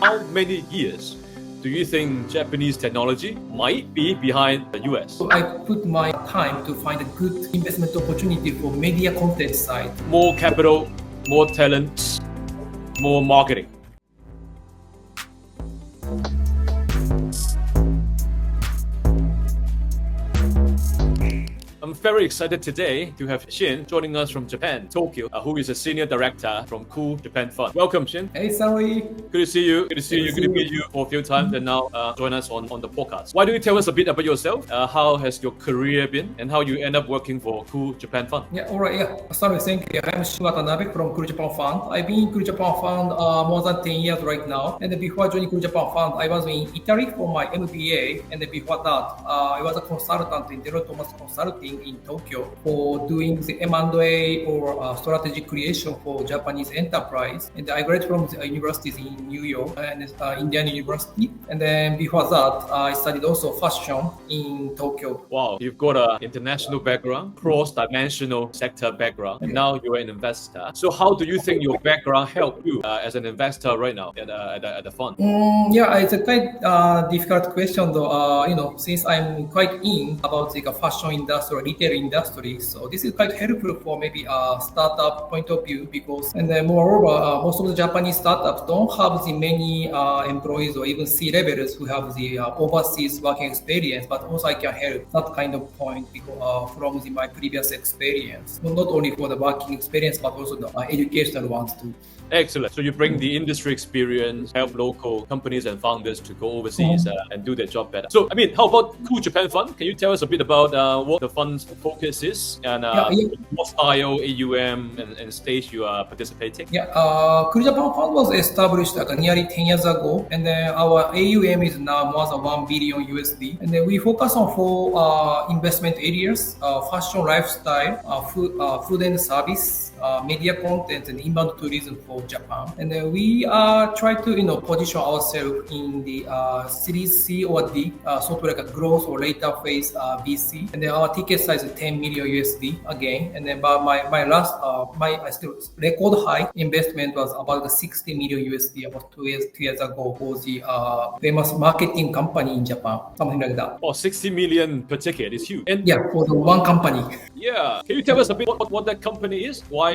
How many years do you think Japanese technology might be behind the US? So I put my time to find a good investment opportunity for media content side. More capital, more talent, more marketing. I'm very excited today to have Shin joining us from Japan, Tokyo, who is a senior director from Cool Japan Fund. Welcome, Shin. Hey, Sari. Good to see you. Good to see you. Good to meet you for a few times, and now join us on the podcast. Why don't you tell us a bit about yourself? How has your career been, and how you end up working for Cool Japan Fund? Yeah, all right. Yeah, Sari, thank you. I'm Shin Tanaka from Cool Japan Fund. I've been in Cool Japan Fund more than 10 years right now. And then before joining Cool Japan Fund, I was in Italy for my MBA. And then before that, I was a consultant in Deloitte Thomas Consulting in Tokyo for doing the M&A or strategy creation for Japanese enterprise. And I graduated from the universities in New York and Indiana University. And then before that, I studied also fashion in Tokyo. Wow, you've got an international background, cross-dimensional sector background, and now you're an investor. So how do you think your background helped you as an investor right now at the fund? Yeah, it's a quite difficult question though. Since I'm quite in about the fashion industry or retail industry, so this is quite helpful for maybe a startup point of view because, and then moreover, most of the Japanese startups don't have the many employees or even C-levels who have the overseas working experience, but also I can help that kind of point because, from my previous experience, not only for the working experience, but also the educational ones too. Excellent. So you bring the industry experience, help local companies and founders to go overseas and do their job better. So, how about Cool Japan Fund? Can you tell us a bit about what the fund's focus is and what style, AUM, and stage you are participating? Yeah, Cool Japan Fund was established nearly 10 years ago, and then our AUM is now more than 1 billion USD. And then we focus on four investment areas: fashion, lifestyle, food and service, media content, and inbound tourism for Japan. And then we try to position ourselves in the Series C or D, sort of like a growth or later phase VC. And then our ticket size is 10 million USD again. And then my last record high investment was about 60 million USD about 2 years ago for the famous marketing company in Japan, something like that. Oh, 60 million per ticket is huge. And yeah, for the one company. Yeah. Can you tell us a bit what that company is? Why?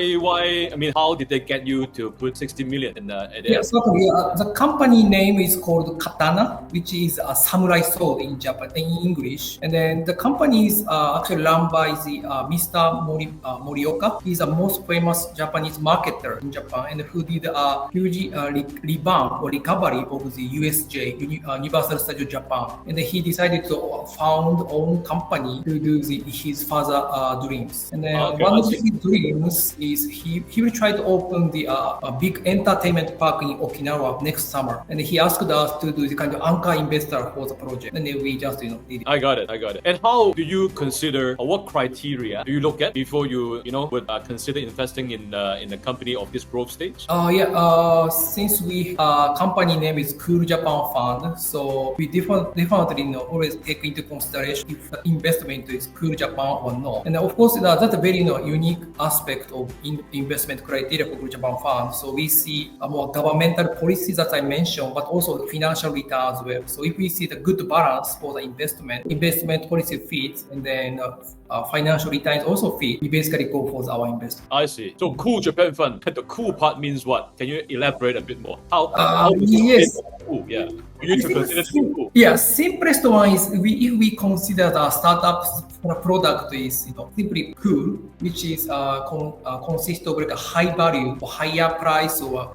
How did they get you to put 60 million in the Yeah, certainly. The company name is called Katana, which is a samurai sword in Japan, in English. And then the company is actually run by the Mr. Morioka. He's the most famous Japanese marketer in Japan and who did a huge revamp or recovery of the USJ, Universal Studio Japan. And then he decided to found own company to do his father dreams. And then one of his dreams is he will try to open the a big entertainment park in Okinawa next summer. And he asked us to do the kind of anchor investor for the project. And then we just did it. I got it. And how do you consider, or what criteria do you look at before you would consider investing in a company of this growth stage? Since we company name is Cool Japan Fund, so we definitely always take into consideration if the investment is Cool Japan or not. And of course, that's a very unique aspect of investment criteria for Cool Japan Fund. So we see more governmental policies that I mentioned, but also financial return as well. So if we see the good balance for the investment policy fits, and then financial returns also fit, we basically go for our investment. I see. So Cool Japan Fund, the cool part means what? Can you elaborate a bit more? How yes. Cool? Yeah. We need to consider it cool. Yeah, simplest one is if we consider the startup's product is simply cool, which is consists of like a high value or higher price or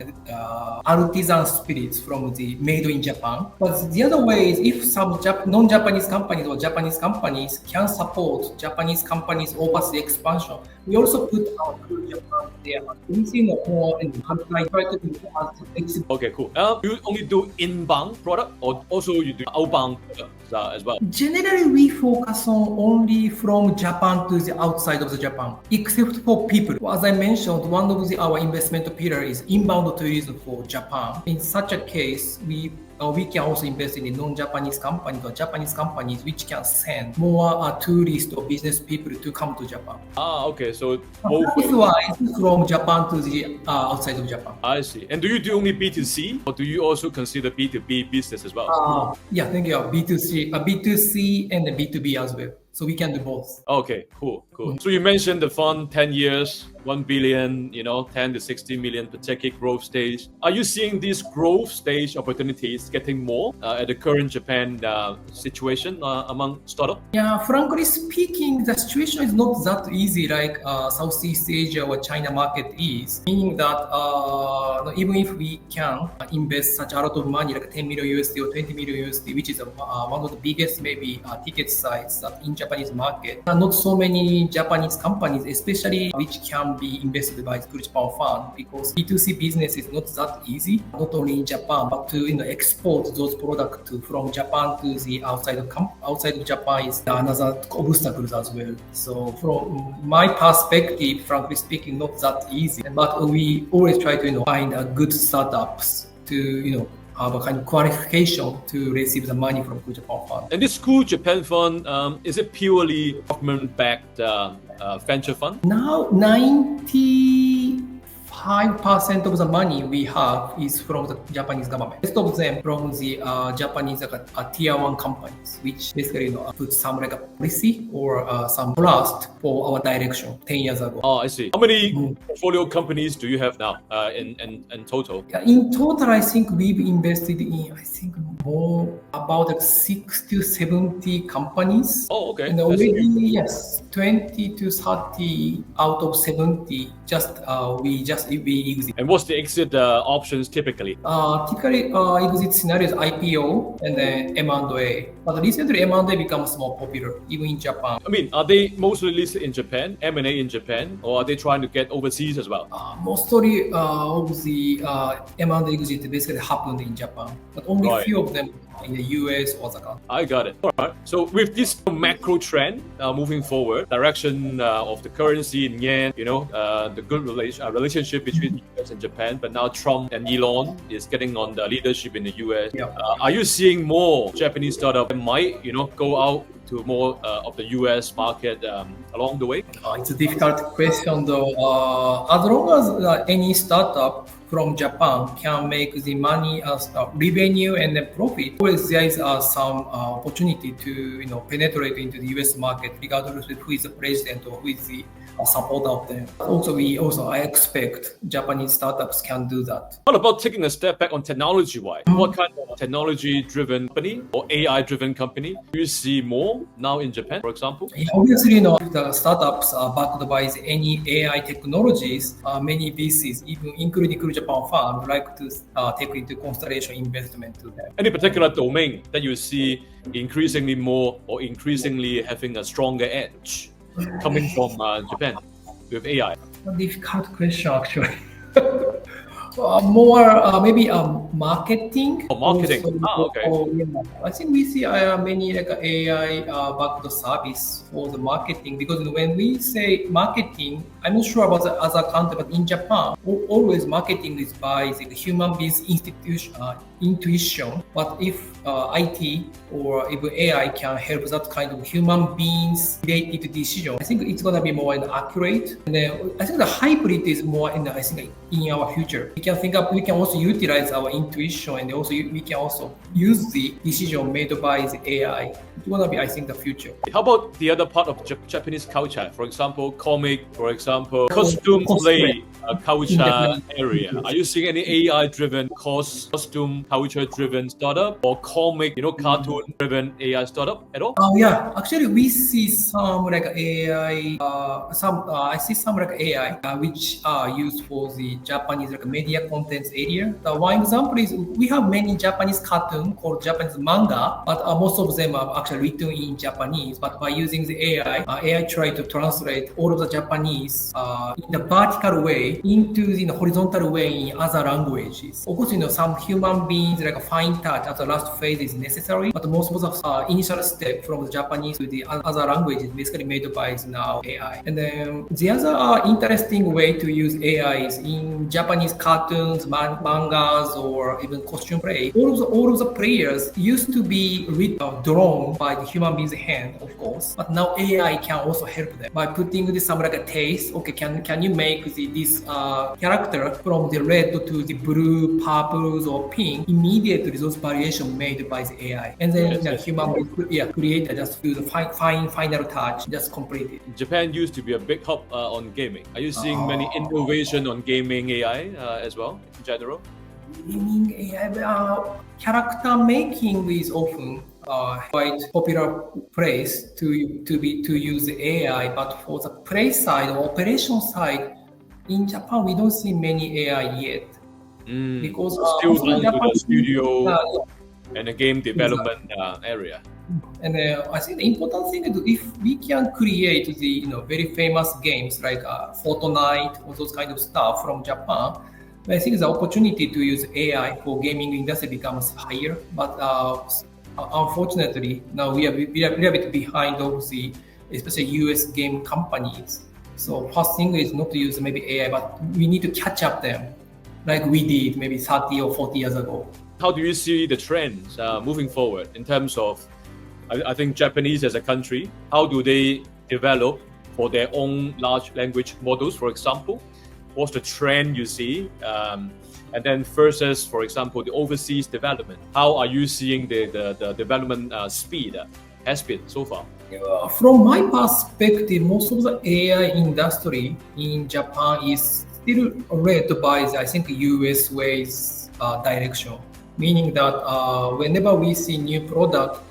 artisan spirits from the made in Japan. But the other way is if some non-Japanese companies or Japanese companies can support Japanese companies' overseas expansion, we also put our Cool Japan there. We see more and try to be more flexible. Okay, cool. You only do inbound product, or also you do outbound products as well? Generally, we focus on only from Japan to the outside of the Japan, except for people. As I mentioned, one of our investment pillar is inbound tourism for Japan. In such a case, we we can also invest in the non-Japanese companies or Japanese companies which can send more tourists or business people to come to Japan. Okay. So both ways. Price-wise, from Japan to the outside of Japan. I see. And do you do only B2C or do you also consider B2B business as well? Yeah, thank you. B2C and the B2B as well. So we can do both. Okay, cool. So you mentioned the fund, 10 years, 1 billion, 10 to 60 million particular growth stage. Are you seeing these growth stage opportunities getting more at the current Japan situation among startups? Yeah, frankly speaking, the situation is not that easy like Southeast Asia or China market is. Meaning that even if we can invest such a lot of money, like 10 million USD or 20 million USD, which is one of the biggest maybe ticket size in Japanese market, not so many Japanese companies, especially which can be invested by Creat Japan Fund, because B2C business is not that easy, not only in Japan, but to export those products from Japan to the outside of Japan is another obstacle as well. So from my perspective, frankly speaking, not that easy. But we always try to find good startups to have a kind of qualification to receive the money from Creat Japan Fund. And this Cool Japan Fund, is it purely government-backed venture fund? Now, 95% of the money we have is from the Japanese government. Rest of them from the Japanese tier 1 companies, which basically put some like a policy or some trust for our direction 10 years ago. Oh, I see. How many portfolio companies do you have now in total? In total, I think we've invested in, more about 60 to 70 companies. Oh, okay. And already, yes, 20 to 30 out of 70 we exit. And what's the exit options typically? Typically, exit scenarios IPO and then M&A. But recently, M&A becomes more popular, even in Japan. I mean, are they mostly listed in Japan, M&A in Japan, or are they trying to get overseas as well? Mostly of the M&A exit basically happened in Japan, but only few of them in the US or the country. I got it. All right. So with this macro trend moving forward, direction of the currency in yen, the good relationship between the US and Japan, but now Trump and Elon is getting on the leadership in the US. Yeah. Are you seeing more Japanese startups that might, go out to more of the US market along the way? It's a difficult question though. As long as any startup from Japan can make the money as revenue and then profit, always there is some opportunity to penetrate into the US market, regardless of who is the president or who is the supporter of them. I expect Japanese startups can do that. What about taking a step back on technology-wise? What kind of technology-driven company or AI-driven company do you see more now in Japan, for example? Obviously, if the startups are backed by any AI technologies, many VCs, even including Creat Japan Fund, would like to take into consideration investment to them. Any particular domain that you see increasingly more or increasingly having a stronger edge coming from Japan with AI? A difficult question, actually. More maybe marketing. Marketing. Also, Okay. I think we see many like AI backed service for the marketing, because when we say marketing, I'm not sure about the other country, but in Japan, always marketing is by the human beings intuition. But if IT or even AI can help that kind of human beings related decision, I think it's gonna be more accurate. And then I think the hybrid is more in our future. We can also utilize our intuition, and also we can also use the decision made by the AI. It's gonna be, I think, the future. How about the other part of Japanese culture? For example, comic, for example, costume play culture area. Are you seeing any AI-driven costume culture-driven startup or comic, cartoon-driven AI startup at all? Yeah, actually, we see some like AI. I see some like AI which are used for the Japanese like media contents area. One example is we have many Japanese cartoon called Japanese manga, but most of them are actually written in Japanese. But by using the AI try to translate all of the Japanese in the vertical way into the horizontal way in other languages. Of course, some human beings means like a fine touch at the last phase is necessary, but most of the initial step from the Japanese to the other language is basically made by now AI. And then the other interesting way to use AI is in Japanese cartoons, mangas, or even costume play. All of the players used to be drawn by the human being's hand, of course, but now AI can also help them by putting this some like a taste. Okay, can you make this character from the red to the blue, purples, or pink? Immediately, those variations made by the AI, and then the human creator just do the final touch, just complete it. Japan used to be a big hub on gaming. Are you seeing many innovation on gaming AI as well in general? Gaming AI, character making is often quite popular place to use the AI, but for the play side or operation side, in Japan we don't see many AI yet because still down to the studio and the game development area. And I think the important thing is if we can create the very famous games like Fortnite or those kind of stuff from Japan, I think the opportunity to use AI for gaming industry becomes higher. But unfortunately, now we are a bit behind of the especially US game companies. So first thing is not to use maybe AI, but we need to catch up them like we did maybe 30 or 40 years ago. How do you see the trends moving forward in terms of, I think Japanese as a country, how do they develop for their own large language models, for example? What's the trend you see? And then versus, for example, the overseas development. How are you seeing the development speed has been so far? From my perspective, most of the AI industry in Japan is still led by the, I think, US ways direction. Meaning that whenever we see new product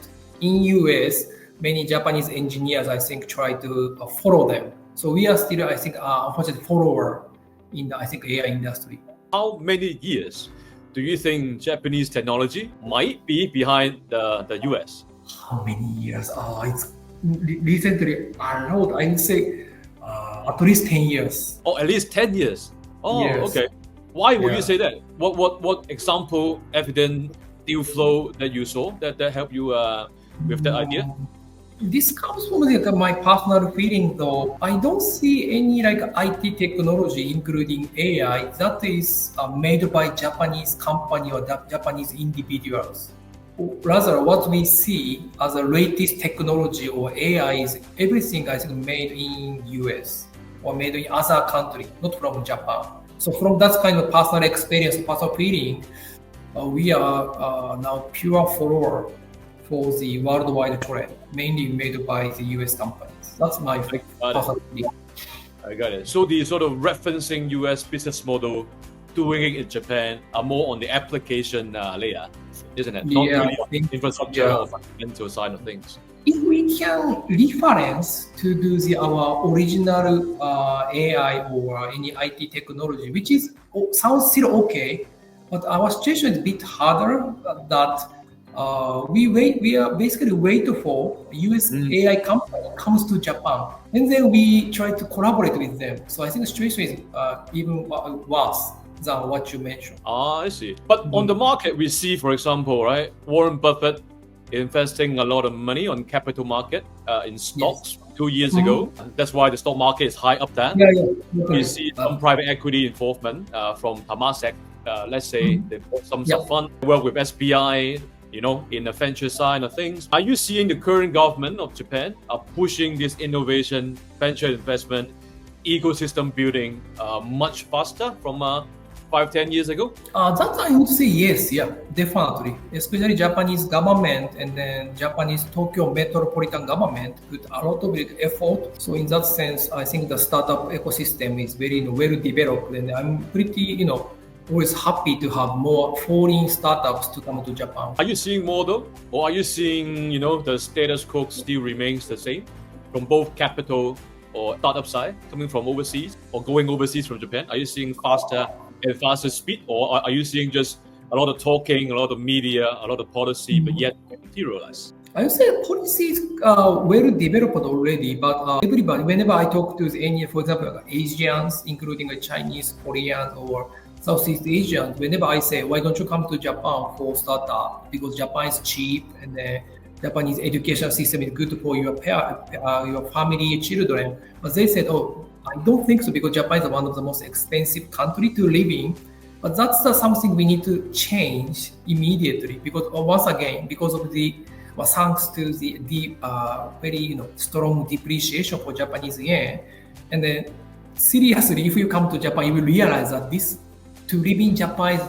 in US, many Japanese engineers, I think, try to follow them. So we are still, I think, unfortunately, follower in the, I think, AI industry. How many years do you think Japanese technology might be behind the US? How many years? It's recently a lot. I would say at least 10 years. Oh, at least 10 years. Oh, yes. Okay. Why would you say that? What example, evident deal flow that you saw that helped you with that idea? This comes from my personal feeling, though. I don't see any IT technology, including AI, that is made by Japanese company or Japanese individuals. Rather, what we see as the latest technology or AI is everything, I think, made in US or made in other country, not from Japan. So from that kind of personal experience, personal feeling, we are now pure follower for the worldwide trend, mainly made by the US companies. That's my personal feeling. I got it. So the sort of referencing US business model, doing it in Japan, are more on the application layer, isn't it? Not really infrastructure or fundamental side of things. If we can reference to do our original AI or any IT technology, which is sounds still okay, but our situation is a bit harder. That we are basically waiting for US AI company comes to Japan, and then we try to collaborate with them. So I think the situation is even worse than what you mentioned. I see. But on the market, we see, for example, right, Warren Buffett investing a lot of money on capital market in stocks 2 years ago. That's why the stock market is high up there. We see some private equity involvement from Temasek. Let's say they bought some fund, work with SBI, in the venture side of things. Are you seeing the current government of Japan are pushing this innovation, venture investment, ecosystem building much faster from 5-10 years ago? That I would say yes, definitely. Especially Japanese government and then Japanese Tokyo metropolitan government put a lot of effort. So in that sense, I think the startup ecosystem is very well developed, and I'm pretty always happy to have more foreign startups to come to Japan. Are you seeing more though, or are you seeing the status quo still remains the same from both capital or startup side coming from overseas or going overseas from Japan? Are you seeing faster speed, or are you seeing just a lot of talking, a lot of media, a lot of policy, but yet materialize? I would say policy is well developed already, but everybody, whenever I talk to any, for example, Asians, including Chinese, Koreans, or Southeast Asians, whenever I say, why don't you come to Japan for startup? Because Japan is cheap and the Japanese education system is good for your family, children. But they said, oh, I don't think so because Japan is one of the most expensive country to live in. But that's something we need to change immediately because once again, because of the thanks to the very strong depreciation for Japanese yen, and then seriously, if you come to Japan, you will realize that this to live in Japan is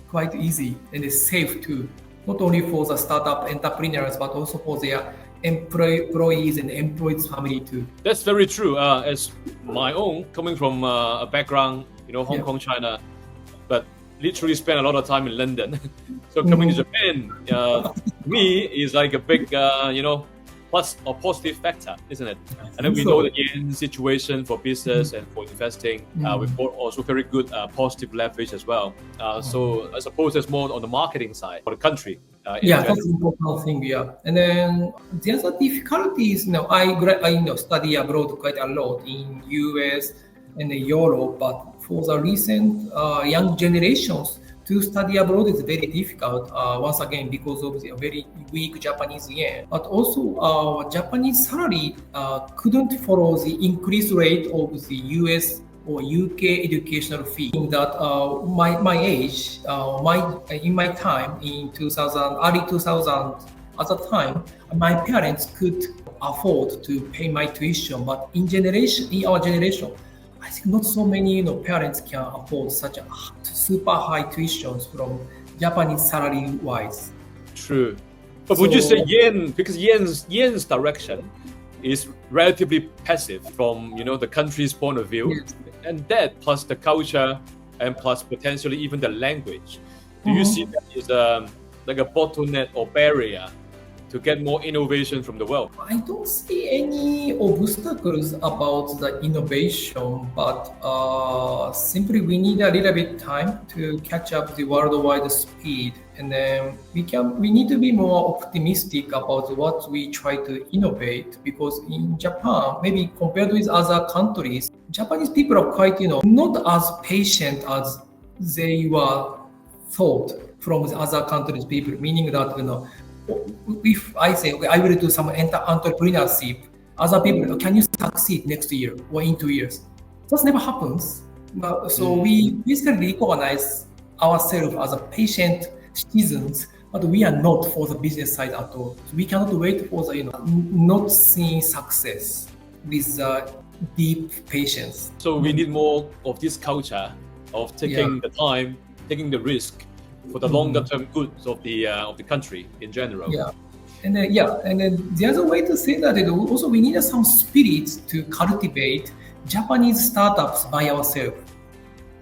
quite easy and it's safe too. Not only for the startup entrepreneurs, but also for their employees and employees' family too. That's very true. As my own, coming from a background, Hong Kong, China, but literally spent a lot of time in London. So coming to Japan, me is like a big, plus or positive factor, isn't it? And then we know the yen situation for business and for investing. We've got also very good positive leverage as well. So I suppose there's more on the marketing side for the country. That's an important thing. Yeah, and then the other difficulty is, I study abroad quite a lot in US and Europe, but for the recent young generations, to study abroad is very difficult, once again, because of the very weak Japanese yen. But also, Japanese salary couldn't follow the increased rate of the US or UK educational fee. In that, my age, in my time in 2000, early 2000, at the time, my parents could afford to pay my tuition. But in our generation, I think not so many parents can afford such a super high tuitions from Japanese salary wise. True. But would you say yen, because yen's direction is relatively passive from the country's point of view, Yes. and that plus the culture and plus potentially even the language. Do you see that as like a bottleneck or barrier to get more innovation from the world? I don't see any obstacles about the innovation, but simply we need a little bit time to catch up the worldwide speed, and then we need to be more optimistic about what we try to innovate. Because in Japan, maybe compared with other countries, Japanese people are quite not as patient as they were thought from the other countries' people. Meaning that if I say, okay, I will do some entrepreneurship, other people, can you succeed next year or in 2 years? That never happens. So we basically recognize ourselves as a patient citizens, but we are not for the business side at all. We cannot wait for the not seeing success with deep patience. So we need more of this culture of taking the time, taking the risk for the longer term goods of the country in general. And then the other way to say that is also we need some spirit to cultivate Japanese startups by ourselves.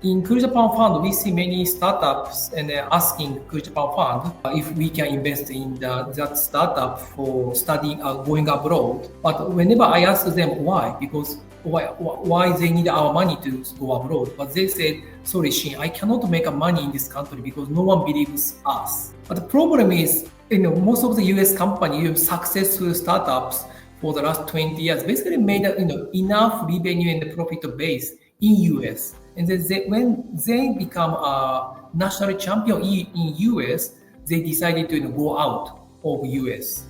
In Cool Japan Fund, we see many startups and asking Cool Japan Fund if we can invest in that startup for studying going abroad. But whenever I ask them why, because why they need our money to go abroad, but they said, sorry Shin, I cannot make money in this country because no one believes us. But the problem is, most of the US companies, successful startups for the last 20 years basically made enough revenue and profit base in US. And then when they become a national champion in US, they decided to go out of US.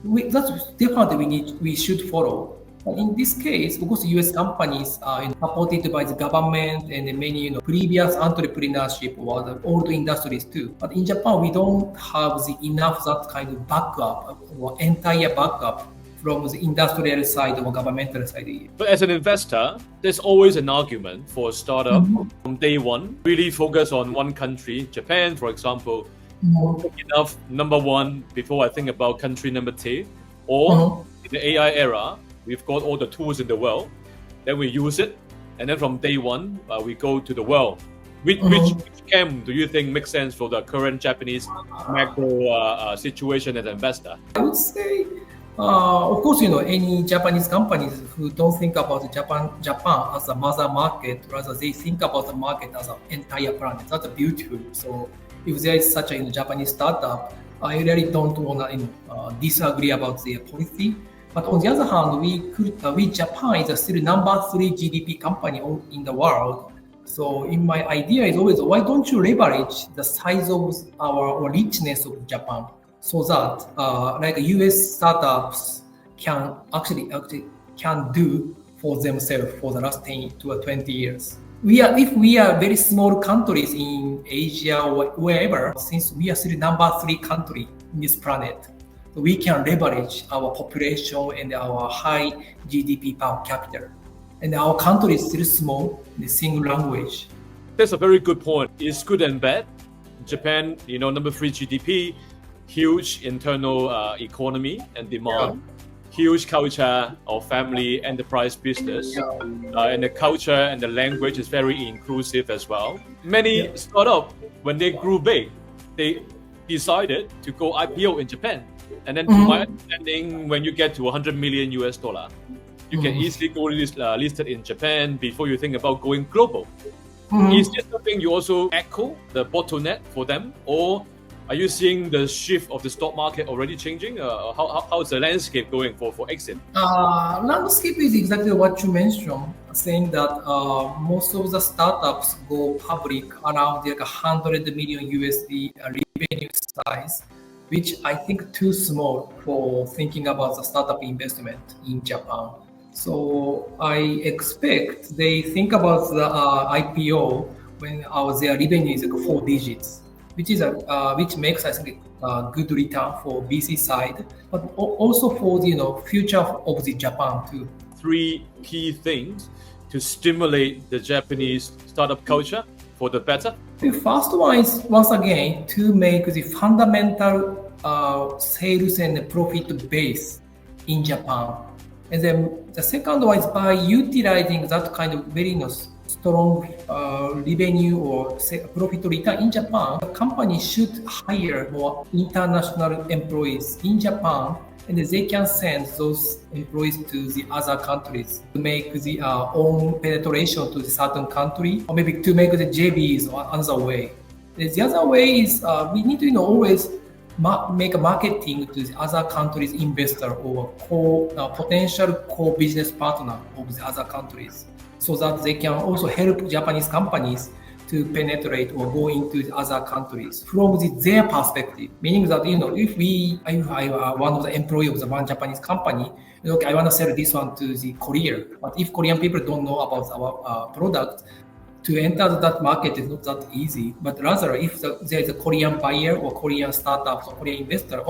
That's definitely we should follow. But in this case, of course, US companies are supported by the government and many previous entrepreneurship or the old industries too. But in Japan, we don't have enough that kind of backup or entire backup from the industrial side or governmental side. But as an investor, there's always an argument for a startup from day one. Really focus on one country, Japan, for example. Enough number one before I think about country number two. Or in the AI era, we've got all the tools in the world. Then we use it, and then from day one, we go to the world. Which camp do you think makes sense for the current Japanese macro situation as an investor? I would say, of course, any Japanese companies who don't think about Japan as a mother market, rather they think about the market as an entire planet. That's beautiful. So if there is such a Japanese startup, I really don't want to disagree about their policy. But on the other hand, we Japan is still number 3 GDP company in the world. So in my idea is always, why don't you leverage the size of our or richness of Japan so that like US startups can actually can do for themselves for the last 10 to 20 years. If we are very small countries in Asia or wherever, since we are still number 3 country in this planet, we can leverage our population and our high GDP per capita. And our country is still small, the single language. That's a very good point. It's good and bad. Japan, number 3 GDP, huge internal economy and demand, huge culture of family enterprise business, and the culture and the language is very inclusive as well. Many startups, when they grew big, they decided to go IPO in Japan. And then to my understanding, when you get to $100 million, you can easily go listed in Japan before you think about going global. Is this something you also echo the bottleneck for them, or are you seeing the shift of the stock market already changing? How is the landscape going for exit? Landscape is exactly what you mentioned, saying that most of the startups go public around like $100 million revenue size, which I think too small for thinking about the startup investment in Japan. So I expect they think about the IPO when their revenue is like 4 digits, which makes I think a good return for VC side, but also for the future of the Japan too. 3 key things to stimulate the Japanese startup culture for the better. The first one is once again to make the fundamental sales and profit base in Japan. And then the second one is by utilizing that kind of very strong revenue or profit return in Japan, the company should hire more international employees in Japan, and they can send those employees to the other countries to make the own penetration to the certain country, or maybe to make the JVs or another way. The other way is we need to always make a marketing to the other countries' investor or potential co-business partner of the other countries, so that they can also help Japanese companies to penetrate or go into the other countries from their perspective. Meaning that if I are one of the employees of the one Japanese company, okay, I want to sell this one to the Korea, but if Korean people don't know about our product, to enter that market is not that easy. But rather, if there is a Korean buyer or Korean startup or Korean investor,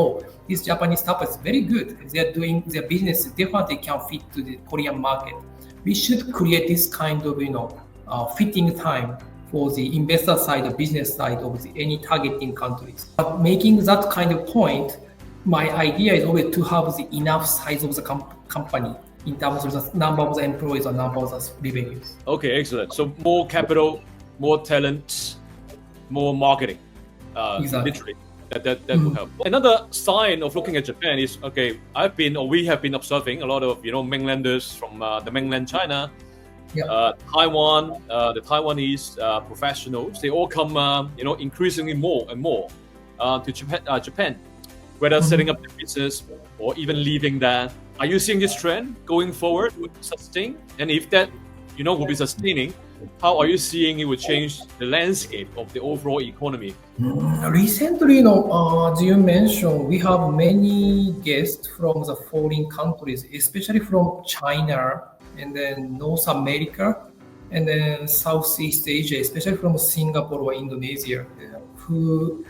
this Japanese startup is very good. They're doing their business definitely can fit to the Korean market. We should create this kind of fitting time for the investor side or business side of any targeting countries. But making that kind of point, my idea is always to have the enough size of the company in terms of the number of the employees or number of the revenues. Okay, excellent. So more capital, more talent, more marketing. Exactly. Literally, that will help. Another sign of looking at Japan is, okay, we have been observing a lot of mainlanders from the mainland China, Taiwan, the Taiwanese professionals. They all come, increasingly more and more to Japan, whether setting up their business or even leaving there. Are you seeing this trend going forward would sustain? And if that, will be sustaining, how are you seeing it would change the landscape of the overall economy? Recently, as you mentioned, we have many guests from the foreign countries, especially from China and then North America and then Southeast Asia, especially from Singapore or Indonesia, who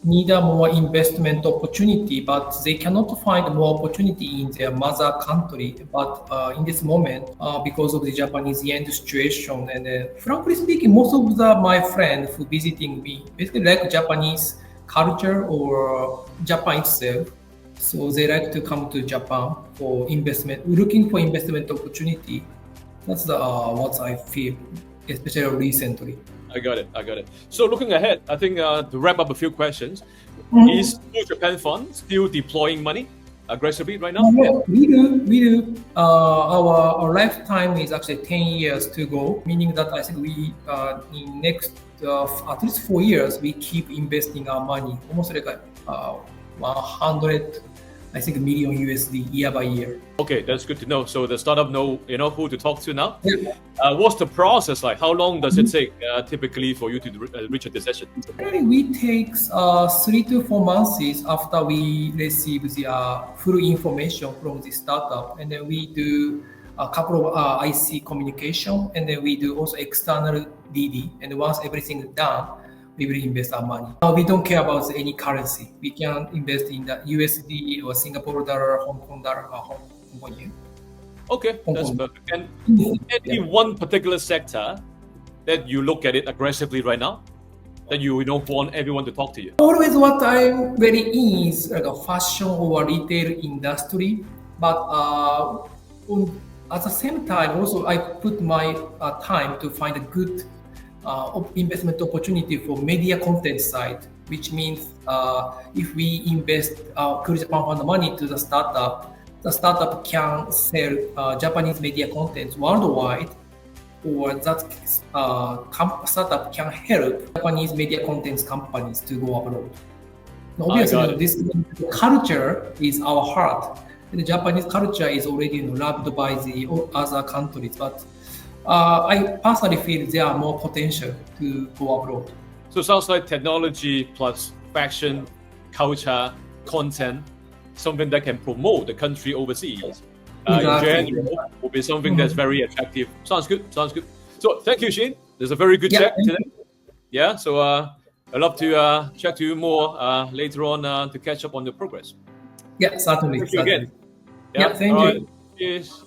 need a more investment opportunity, but they cannot find more opportunity in their mother country. But in this moment, because of the Japanese yen situation, and frankly speaking, most of my friends who visiting me basically like Japanese culture or Japan itself. So they like to come to Japan for investment, looking for investment opportunity. That's what I feel, especially recently. I got it. So looking ahead, I think to wrap up a few questions, is Cool Japan Fund still deploying money aggressively right now? We do. Our lifetime is actually 10 years to go, meaning that I think we in next at least 4 years we keep investing our money, almost like 100 I think, million USD year by year. Okay, that's good to know. So the startup know who to talk to now. Yeah. What's the process like? How long does it take typically for you to reach a decision? Really, we take 3 to 4 months after we receive the full information from the startup, and then we do a couple of IC communication, and then we do also external DD. And once everything is done, we will invest our money. We don't care about any currency. We can invest in the USD or Singapore dollar, Hong Kong dollar, or Hong Kong yen. Okay, Hong that's Kong. perfect. And any one particular sector that you look at it aggressively right now, that you want everyone to talk to you? Always what I'm very in is like a fashion or retail industry, but at the same time also I put my time to find a good investment opportunity for media content side, which means if we invest Cool Japan Fund money to the startup can sell Japanese media content worldwide, or that startup can help Japanese media contents companies to go abroad. Now, obviously, this culture is our heart. And the Japanese culture is already loved by the other countries, but I personally feel there are more potential to go abroad. So it sounds like technology plus fashion, culture, content, something that can promote the country overseas. Exactly. In general, will be something that's very attractive. Sounds good. So thank you, Shin. There's a very good chat today. Yeah. So I'd love to chat to you more later on to catch up on the progress. Yeah, certainly. Thank you again. Yeah, thank you. Cheers.